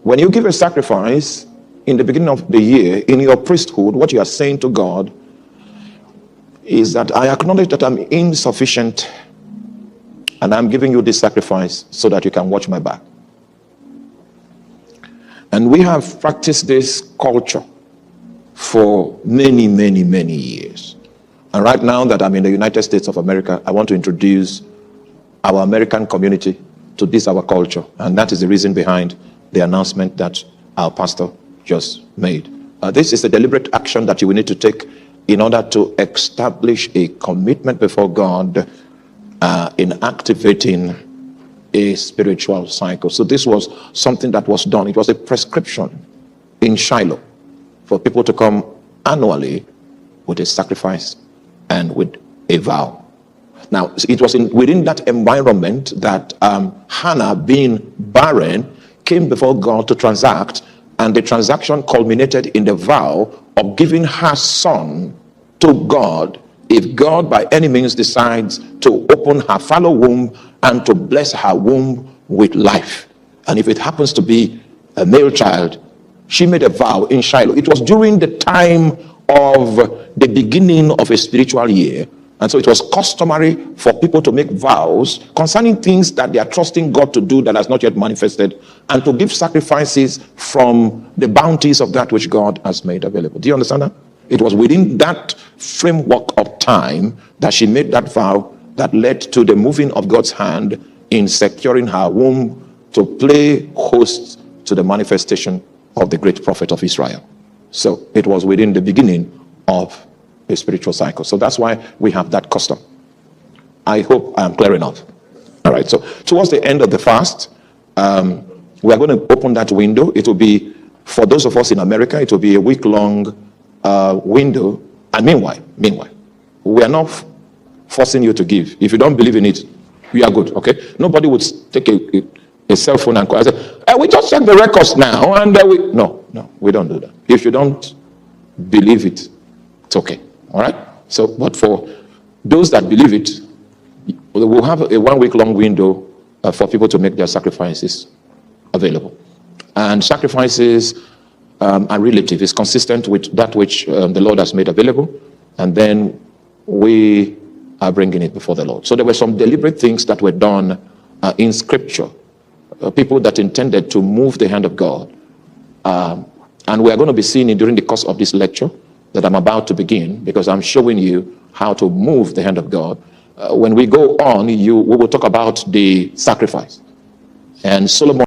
When you give a sacrifice in the beginning of the year, in your priesthood, what you are saying to God is that I acknowledge that I'm insufficient and I'm giving you this sacrifice so that you can watch my back. And we have practiced this culture for many, many, many years. And right now that I'm in the United States of America, I want to introduce our American community to this, our culture. And that is the reason behind the announcement that our pastor just made. This is a deliberate action that you will need to take in order to establish a commitment before God in activating a spiritual cycle. So this was something that was done. It was a prescription in Shiloh for people to come annually with a sacrifice and with a vow. Now, it was within that environment that Hannah, being barren, came before God to transact, and the transaction culminated in the vow of giving her son to God if God by any means decides to open her fallow womb and to bless her womb with life. And if it happens to be a male child, she made a vow in Shiloh. It was during the time of the beginning of a spiritual year. And so it was customary for people to make vows concerning things that they are trusting God to do that has not yet manifested, and to give sacrifices from the bounties of that which God has made available. Do you understand that? It was within that framework of time that she made that vow that led to the moving of God's hand in securing her womb to play host to the manifestation of the great prophet of Israel. So it was within the beginning of a spiritual cycle. So that's why we have that custom. I hope I am clear enough. All right. So towards the end of the fast, we are going to open that window. It will be, for those of us in America, it will be a week-long window. And meanwhile, we are not forcing you to give. If you don't believe in it, we are good. Okay. Nobody would take a cell phone and call and say, we just check the records now, and no, we don't do that. If you don't believe it, it's okay. All right. So, but for those that believe it, we'll have a 1 week long window for people to make their sacrifices available. And sacrifices are relative. It's consistent with that which the Lord has made available, and then we are bringing it before the Lord. So there were some deliberate things that were done in Scripture. People that intended to move the hand of God. And we are going to be seeing it during the course of this lecture that I'm about to begin, because I'm showing you how to move the hand of God. When we go on, we will talk about the sacrifice. And Solomon